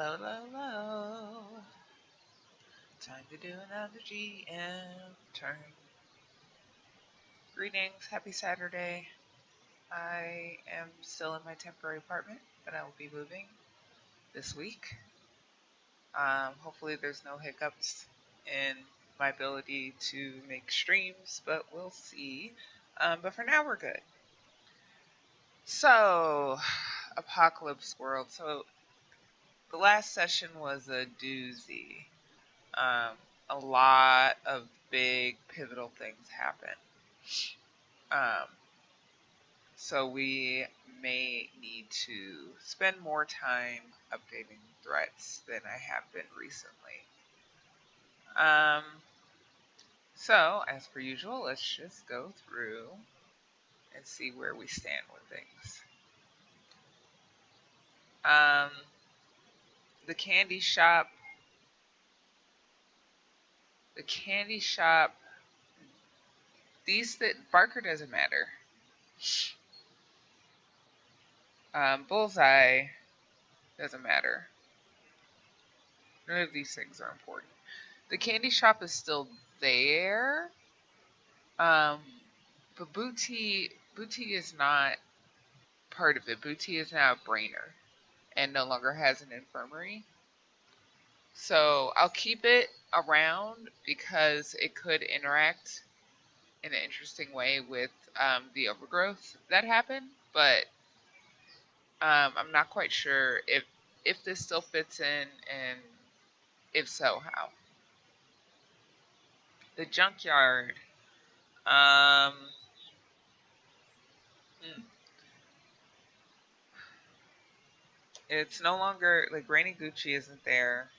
Hello, hello, hello. Time to do another GM turn. Greetings, happy Saturday. I am still in my temporary apartment, but I will be moving this week. Hopefully, there's no hiccups in my ability to make streams, but we'll see. But for now, we're good. So, Apocalypse World. So, the last session was a doozy. Um, a lot of big pivotal things happen. Um, so we may need to spend more time updating threats than I have been recently. Um, so, as per usual, let's just go through and see where we stand with things. Um, the candy shop. The candy shop. These that Barker doesn't matter. Bullseye doesn't matter. None of these things are important. The candy shop is still there, but Booty is not part of it. Booty is now a brainer and no longer has an infirmary. So I'll keep it around because it could interact in an interesting way with the overgrowth that happened, but I'm not quite sure if this still fits in, and if so, how. The junkyard. Um, hmm, it's no longer like Rainy Gucci isn't there,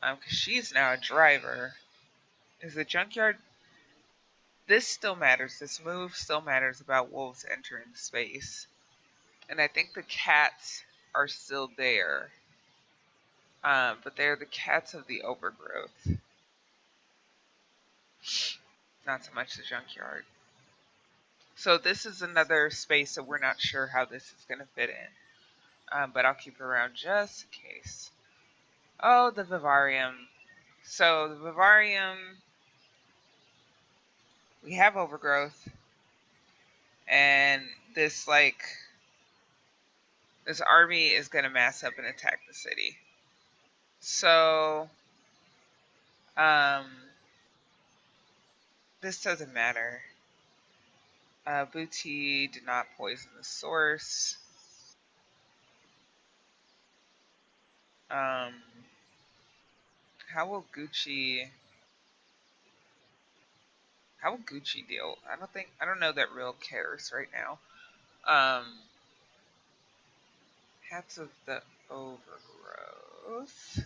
because she's now a driver. Is the junkyard? This still matters. This move still matters about wolves entering space, and I think the cats are still there, but they're the cats of the overgrowth, not so much the junkyard. So this is another space that we're not sure how this is going to fit in, but I'll keep it around just in case. Oh, the vivarium. So the vivarium, we have overgrowth, and this army is going to mass up and attack the city. So um, this doesn't matter. Booty did not poison the source. Um, how will Gucci? How will Gucci deal? I don't know that Real cares right now. Um, Hats of the Overgrowth.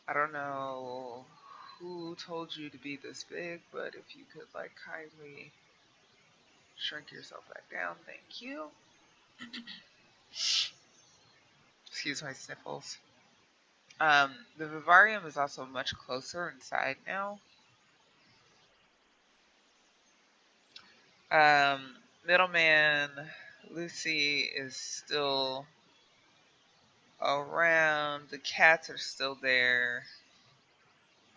I don't know who told you to be this big, but if you could like kindly shrink yourself back down, thank you. Excuse my sniffles. The vivarium is also much closer inside now. Middleman Lucy is still around. The cats are still there.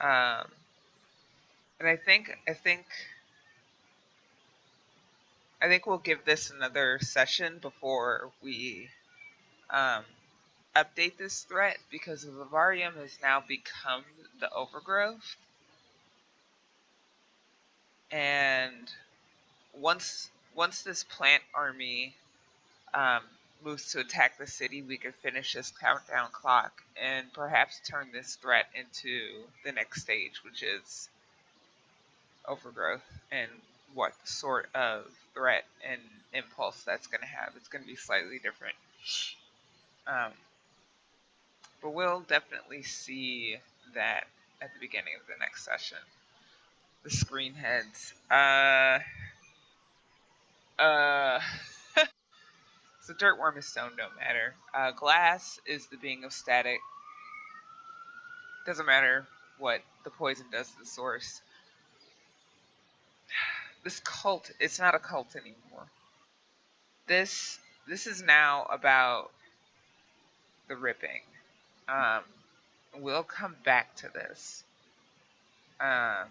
And I think we'll give this another session before we um, update this threat, because the vivarium has now become the overgrowth, and once this plant army moves to attack the city, we could finish this countdown clock and perhaps turn this threat into the next stage, which is overgrowth, and what sort of threat and impulse that's going to have. It's going to be slightly different. Um, but we'll definitely see that at the beginning of the next session. The screen heads. Uh, so Dirtworm and Stone don't matter. Glass is the being of static. Doesn't matter what the poison does to the source. This cult, it's not a cult anymore. This is now about the ripping. Um, we'll come back to this. Um,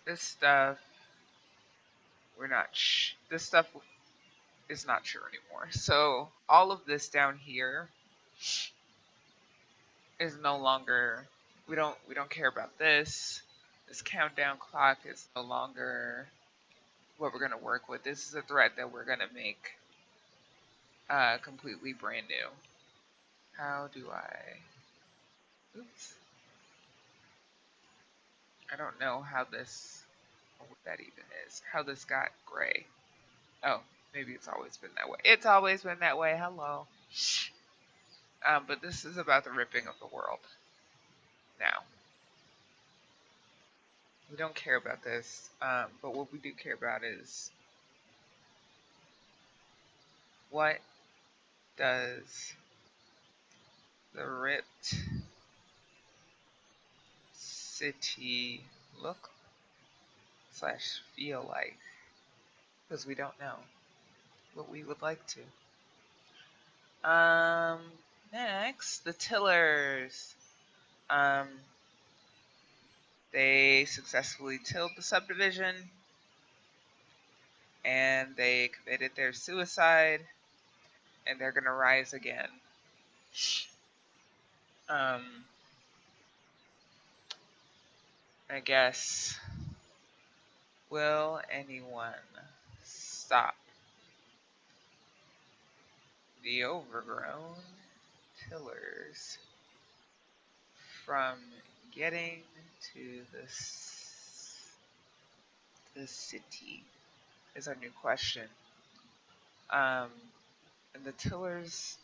this stuff, this stuff is not true anymore. So all of this down here is no longer, we don't care about this. This countdown clock is no longer what we're going to work with. This is a threat that we're going to make completely brand new. How do I... Oops. I don't know how this... what that even is. How this got gray. Oh, maybe it's always been that way. It's always been that way. Hello. But this is about the ripping of the world. Now, we don't care about this. But what we do care about is what does the ripped city look / feel like? Because we don't know what we would like to. Next, the tillers. Um, they successfully tilled the subdivision, and they committed their suicide, and they're gonna rise again. Um, I guess. Will anyone stop the overgrown tillers from getting to the city? Is our new question. And the tillers,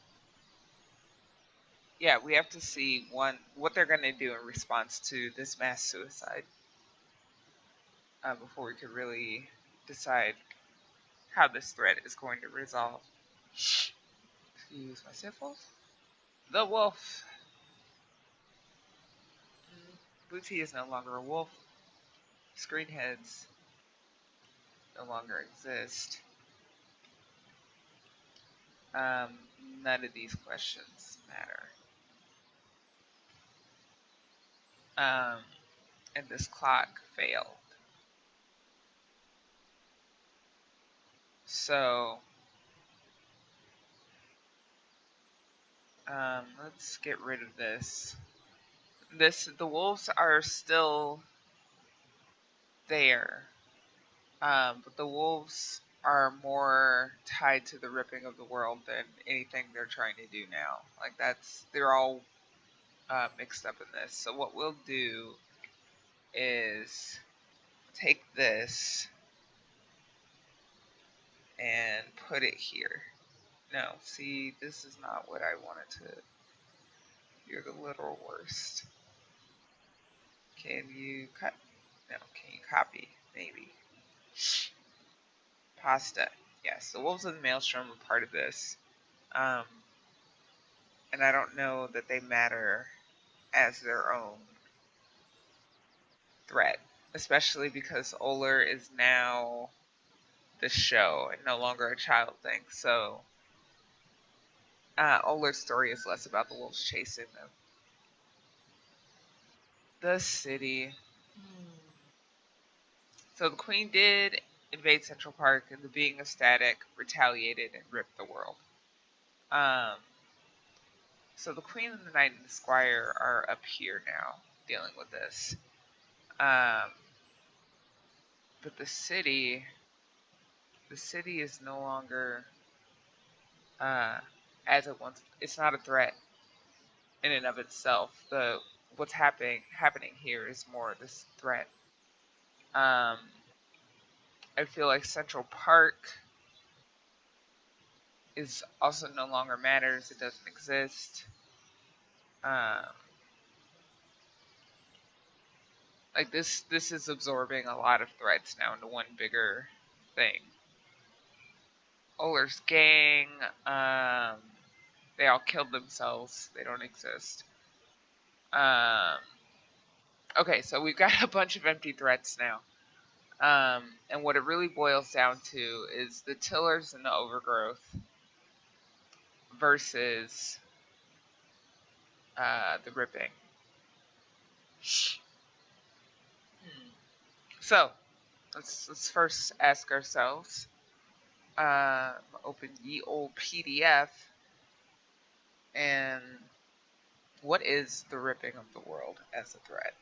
yeah, we have to see what they're going to do in response to this mass suicide before we could really decide how this threat is going to resolve. Use my syphils. The wolf. Booty is no longer a wolf. Screenheads no longer exist. None of these questions matter. And this clock failed. So, let's get rid of this. The wolves are still there, but the wolves are more tied to the ripping of the world than anything they're trying to do now. Like they're all mixed up in this. So what we'll do is take this and put it here. No, see, this is not what I wanted to. You're the literal worst. Can you cut? No, can you copy? Maybe. Pasta. Yes, the Wolves of the Maelstrom are part of this. And I don't know that they matter as their own threat. Especially because Oler is now the show and no longer a child thing. So Oler's story is less about the wolves chasing them. The city. So the queen did invade Central Park, and the being of static retaliated and ripped the world. So the queen and the knight and the squire are up here now, dealing with this. But the city is no longer as it once. It's not a threat in and of itself. What's happening here is more this threat. I feel like Central Park is also no longer matters. It doesn't exist. Like this is absorbing a lot of threats now into one bigger thing. Oler's gang, they all killed themselves. They don't exist. Okay, so we've got a bunch of empty threats now. And what it really boils down to is the tillers and the overgrowth versus the ripping. So let's first ask ourselves. Open ye old PDF, and what is the ripping of the world as a threat?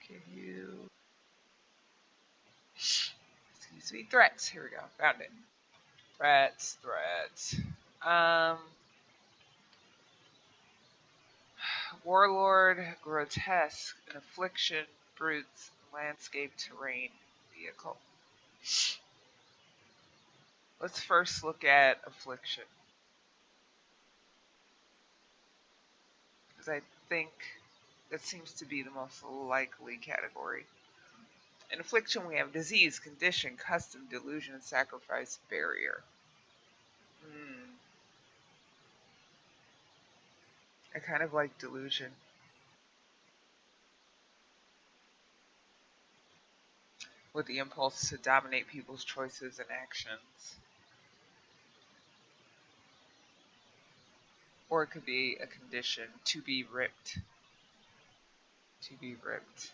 Give you, excuse me, threats. Here we go. Found it. Threats. Um, Warlord, grotesque, an affliction, brutes, landscape, terrain, vehicle. Let's first look at affliction, because I think that seems to be the most likely category. In affliction, we have disease, condition, custom, delusion, sacrifice, barrier. I kind of like delusion. With the impulse to dominate people's choices and actions. Or it could be a condition, to be ripped. To be ripped.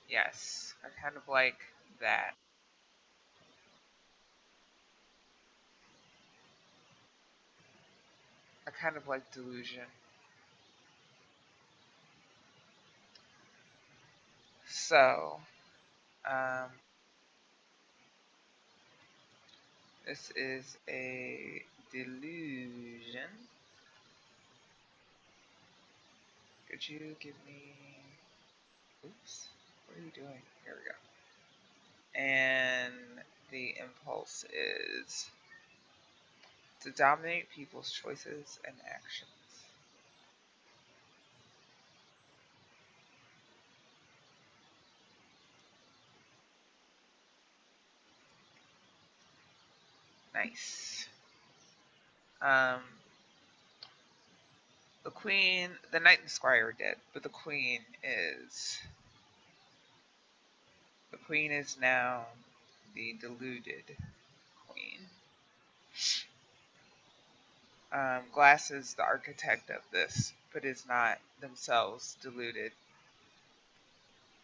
Yes, I kind of like that. I kind of like delusion. So, um, this is a delusion. Could you give me... Oops. What are you doing? Here we go. And the impulse is to dominate people's choices and actions. Nice. Um, the queen, the knight and squire are dead, but the queen is now the deluded queen. Glass is the architect of this, but is not themselves deluded.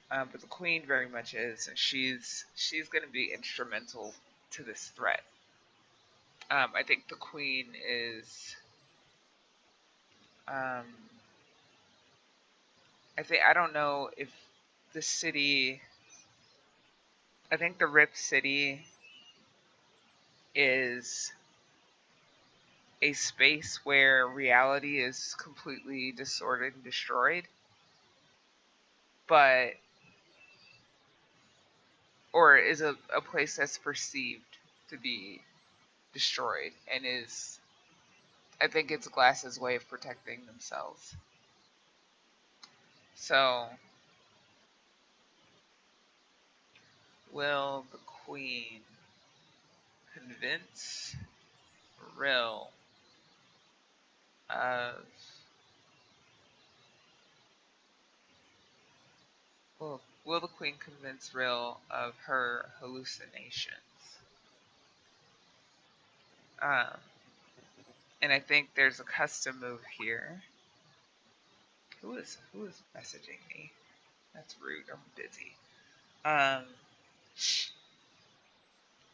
But the queen very much is, and she's going to be instrumental to this threat. I think the queen is. I don't know if the city. I think the Rip City is a space where reality is completely distorted and destroyed, but or is a place that's perceived to be destroyed and is, I think it's Glass's way of protecting themselves. So will the queen convince Rill of will the queen convince Rill of her hallucinations? Um, and I think there's a custom move here. Who is messaging me? That's rude. I'm busy.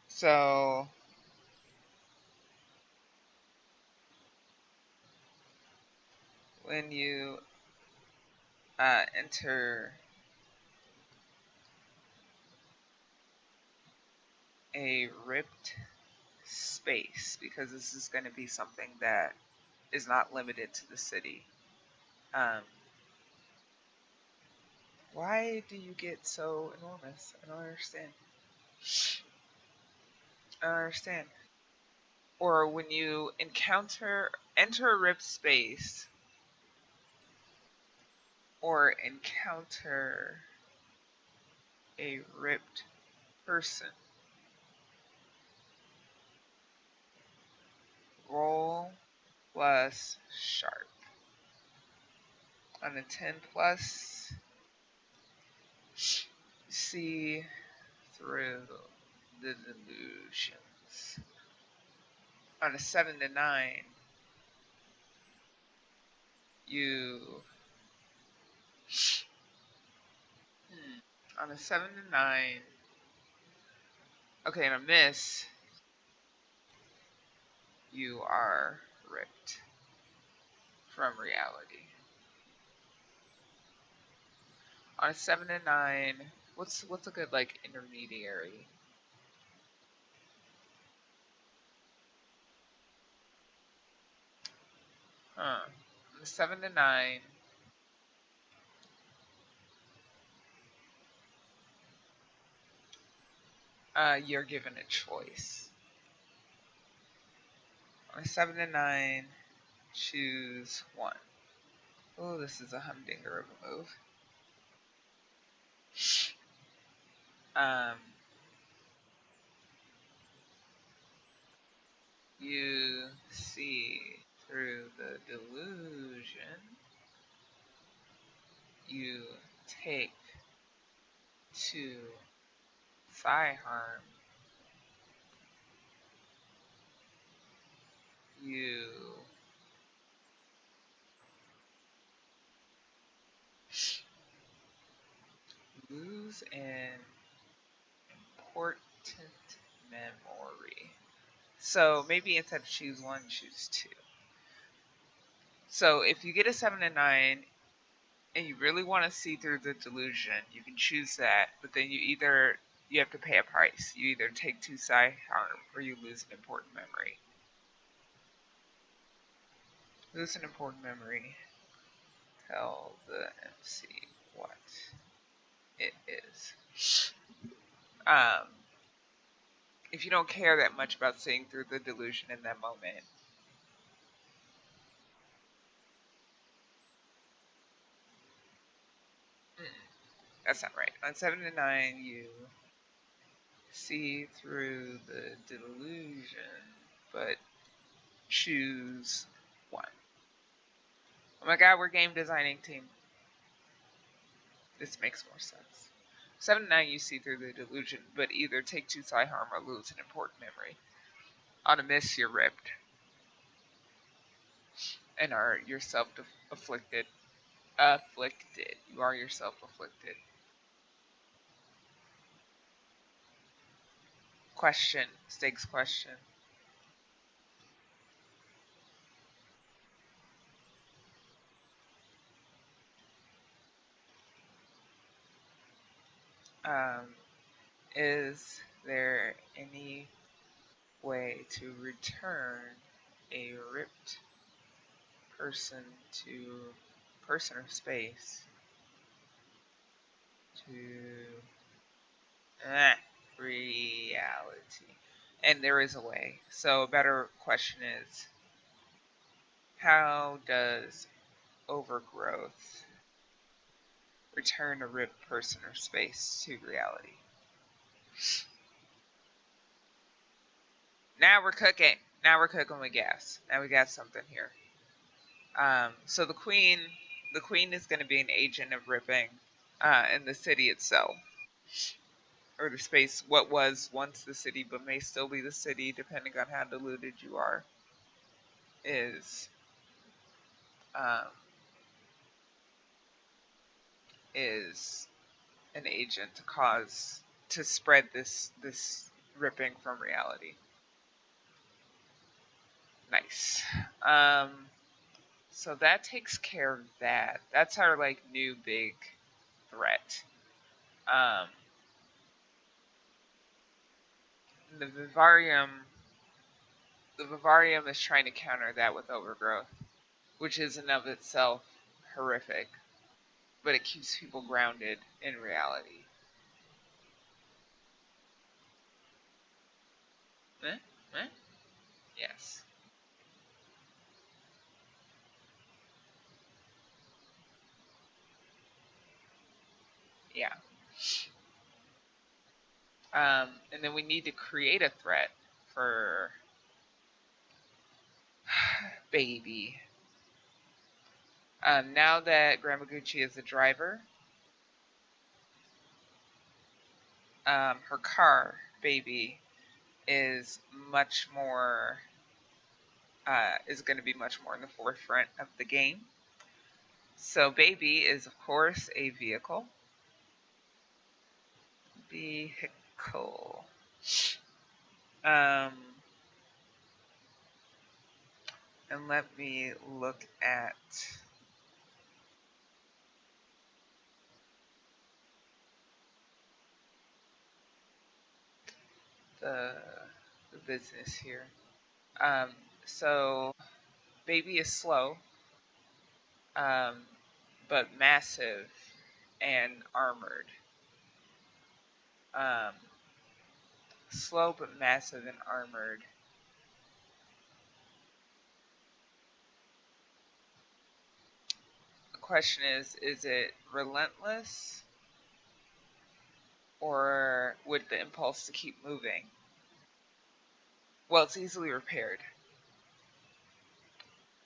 So when you enter a ripped space, because this is going to be something that is not limited to the city. Why do you get so enormous? I don't understand. I don't understand. Or when you enter a ripped space, or encounter a ripped person, roll plus sharp. On a 10 plus, see through the delusions. On a 7 to 9, you on a 7 to 9. Okay, on a miss, you are ripped from reality. On a 7 to 9, what's a good like intermediary? On a 7 to 9, you're given a choice. On a 7 to 9, choose one. Oh, this is a humdinger of a move. Um, you see through the delusion. You take 2 psi harm. You lose an important memory. So maybe instead of choose 1, choose 2. So if you get a 7 to 9 and you really want to see through the delusion, you can choose that, but then you have to pay a price. You either take 2 psi harm or you lose an important memory. Lose an important memory. Tell the MC what it is. If you don't care that much about seeing through the delusion in that moment, that's not right. On 7 to 9, you see through the delusion, but choose 1. Oh my god, we're game designing team. This makes more sense. 7 to 9, you see through the delusion, but either take 2 psi harm or lose an important memory. On a miss, you're ripped. And are yourself afflicted. Afflicted. You are yourself afflicted. Question. Stakes question. Is there any way to return a ripped person or space to reality? And there is a way. So a better question is, how does overgrowth return a ripped person or space to reality? Now we're cooking. Now we're cooking with gas. Now we got something here. So the queen is going to be an agent of ripping in the city itself, or the space what was once the city but may still be the city depending on how deluded you are, is um, is an agent to spread this ripping from reality. Nice. So that takes care of that. That's our like new big threat. The vivarium is trying to counter that with overgrowth, which is in of itself horrific, but it keeps people grounded in reality. Eh? Eh? Yes. Yeah. And then we need to create a threat for baby. Now that Gramaguchi is a driver, her car, Baby, is much more is going to be much more in the forefront of the game. So Baby is of course a vehicle. Vehicle. Um, and let me look at the, the business here. Um, so Baby is slow, um, but massive and armored. Um, Slow but massive and armored. The question is it relentless or would the impulse to keep moving? Well, it's easily repaired.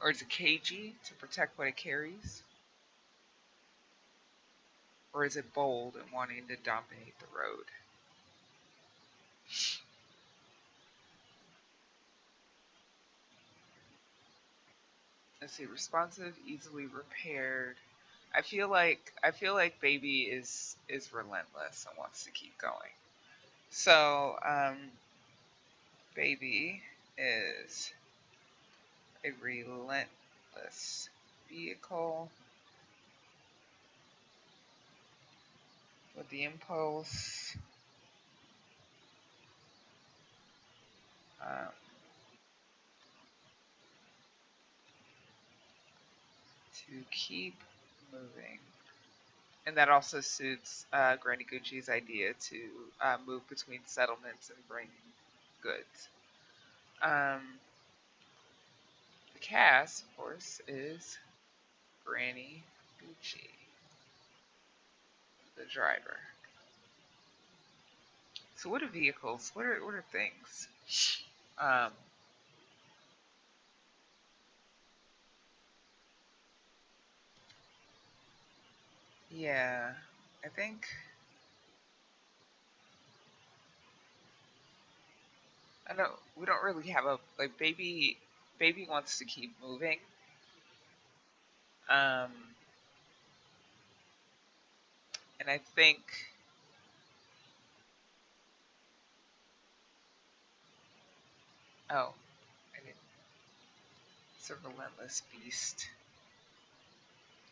Or is it cagey to protect what it carries? Or is it bold and wanting to dominate the road? Let's see, responsive, easily repaired. I feel like Baby is relentless and wants to keep going. So Baby is a relentless vehicle with the impulse um, to keep moving. And that also suits Granny Gucci's idea to move between settlements and bring goods. Um, the cast, of course, is Granny Gucci, the driver. So, what are vehicles? What are things? Um, yeah, I think I don't. We don't really have a like baby. Baby wants to keep moving. Um, and I think oh, I didn't. It's a relentless beast.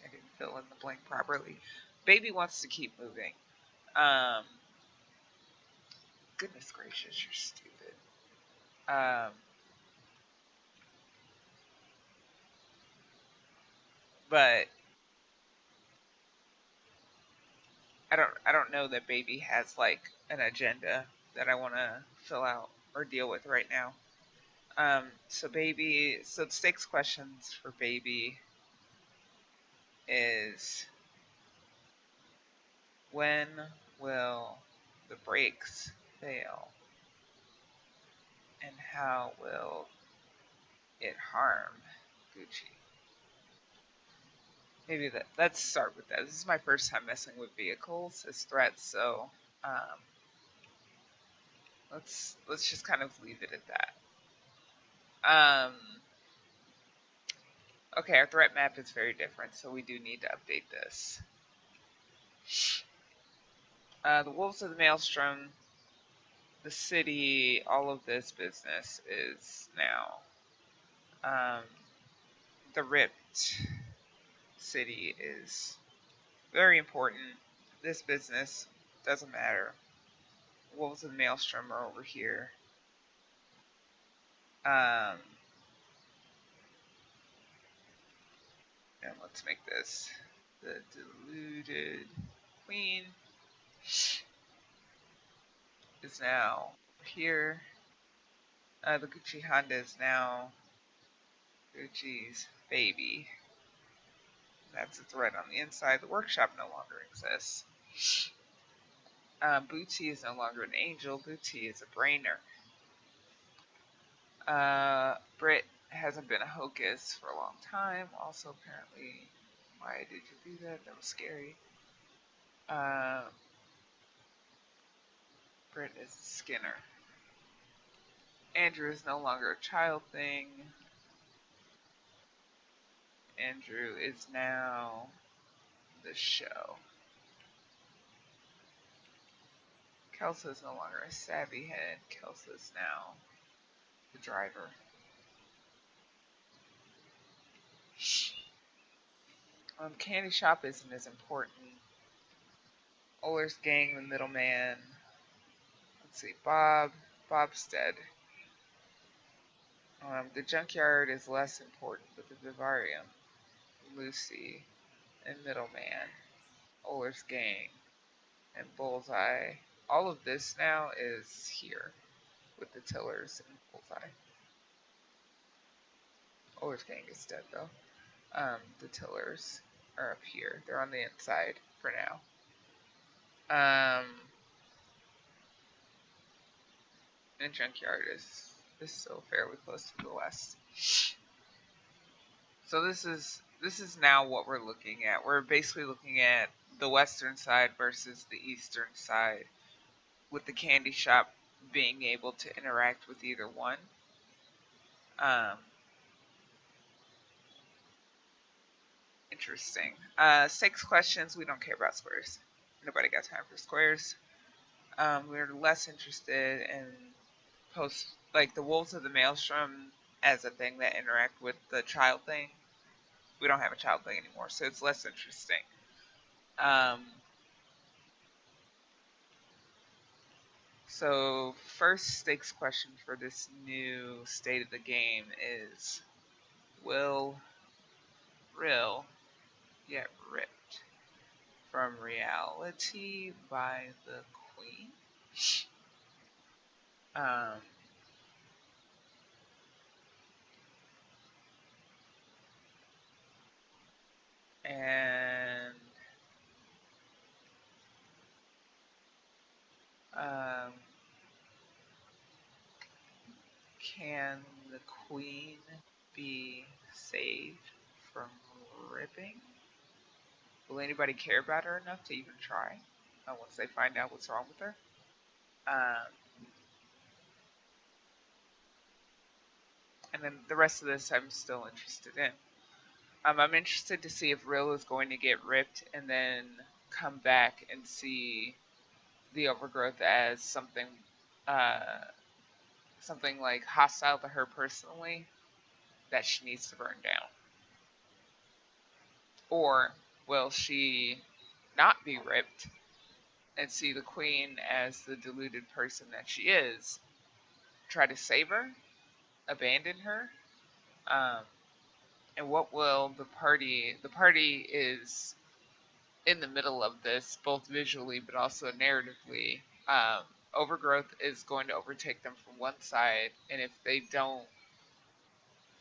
I didn't fill in the blank properly. Baby wants to keep moving. Um, Goodness gracious, you're stupid. Um, but I don't know that Baby has like an agenda that I want to fill out or deal with right now. So the stakes questions for Baby is when will the brakes fail and how will it harm Gucci? Maybe let's start with that. This is my first time messing with vehicles as threats, so um, let's just kind of leave it at that. Um, okay, our threat map is very different, so we do need to update this. The Wolves of the Maelstrom, the city, all of this business is now. The Ripped city is very important. This business doesn't matter. Wolves of the Maelstrom are over here. Um, and let's make this the deluded queen is now here. The Gucci Honda is now Gucci's baby. That's a threat on the inside. The workshop no longer exists. Booty is no longer an angel. Booty is a brainer. Brit hasn't been a hocus for a long time. Also, apparently, Why did you do that? That was scary. Um, Britt is Skinner. Andrew is no longer a child thing. Andrew is now the show. Kelsa is no longer a savvy head. Kelsa is now the driver. Candy Shop isn't as important. Oler's gang, the middleman. Let's see, Bob's dead. The junkyard is less important, but the vivarium, Lucy, and middleman, Oler's gang, and Bullseye. All of this now is here with the tillers and Bullseye. Oler's gang is dead though. The tillers are up here. They're on the inside for now. And junkyard is still fairly close to the west. So this is now what we're looking at. We're basically looking at the western side versus the eastern side, with the candy shop being able to interact with either one. Interesting. 6 questions. We don't care about squares. Nobody got time for squares. We're less interested in like the Wolves of the Maelstrom as a thing that interact with the child thing. We don't have a child thing anymore, so it's less interesting. So first stakes question for this new state of the game is, will Rill get ripped from reality by the Queen? And can the Queen be saved from ripping? Will anybody care about her enough to even try once they find out what's wrong with her? And then the rest of this I'm still interested in. I'm interested to see if Rill is going to get ripped and then come back and see the overgrowth as something like hostile to her personally that she needs to burn down. Or will she not be ripped and see the Queen as the deluded person that she is, try to save her, abandon her? And what will the party is in the middle of this, both visually but also narratively. Overgrowth is going to overtake them from one side, and if they don't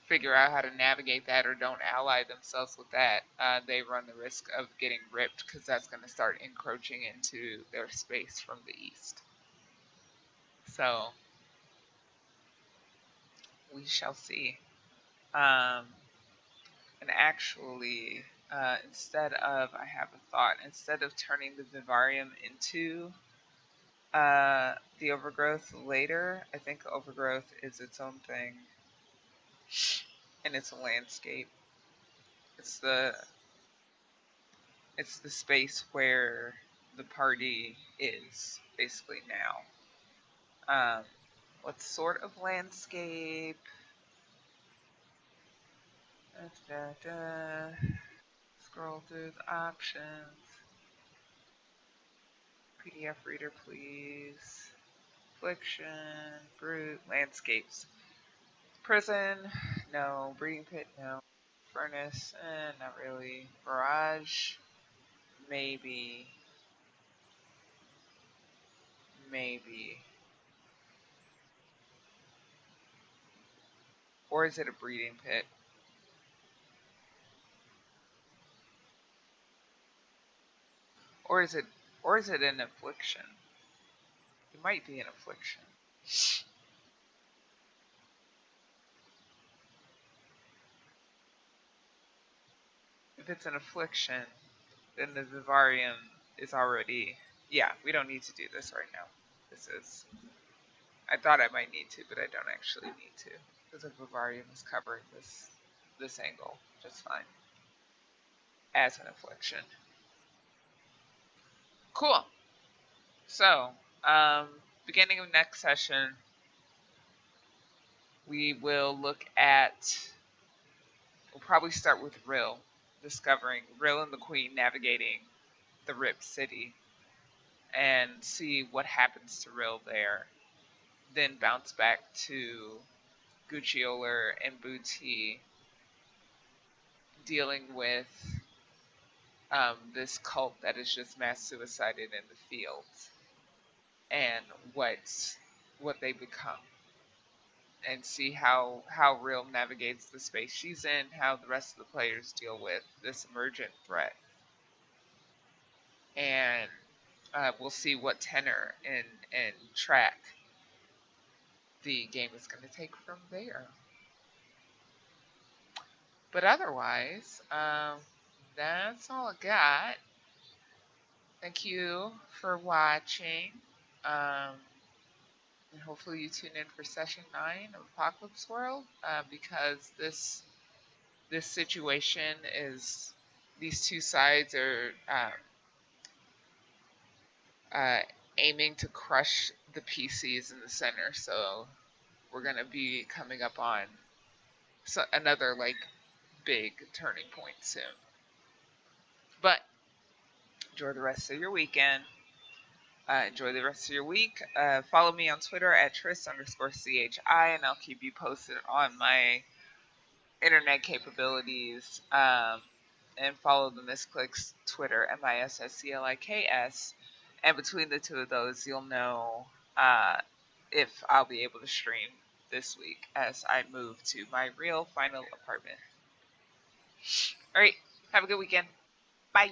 figure out how to navigate that or don't ally themselves with that, they run the risk of getting ripped, because that's going to start encroaching into their space from the east. So we shall see. And actually, instead of turning the vivarium into the overgrowth later, I think overgrowth is its own thing, and it's a landscape. It's the space where the party is basically now. What sort of landscape? Scroll through the options. PDF reader, please. Affliction, brute, landscapes. Prison, no. Breeding pit, no. Furnace, not really. Barrage, maybe. Or is it a breeding pit? Or is it an affliction? It might be an affliction. If it's an affliction, then the vivarium is already... Yeah, we don't need to do this right now. This is... I thought I might need to, but I don't actually need to. Because the vivarium is covering this angle just fine. As an affliction. Cool. So, beginning of next session, we will look at... We'll probably start with Rill. Discovering Rill and the Queen navigating the Rip City. And see what happens to Rill there. Then bounce back to Guccioler and Booty dealing with this cult that is just mass suicided in the fields and what they become, and see how Real navigates the space she's in, how the rest of the players deal with this emergent threat, and we'll see what tenor and track the game is going to take from there. But otherwise, that's all I got. Thank you for watching. And hopefully you tune in for session 9 of Apocalypse World, because this situation is... These two sides are aiming to crush the PCs in the center, so we're going to be coming up on another, like, big turning point soon. But enjoy the rest of your weekend. Enjoy the rest of your week. Follow me on Twitter at Trist_CHI, and I'll keep you posted on my internet capabilities. And follow the Misscliks Twitter, MISSCLIKS. And between the two of those, you'll know if I'll be able to stream this week as I move to my real final apartment. Alright, have a good weekend. Bye!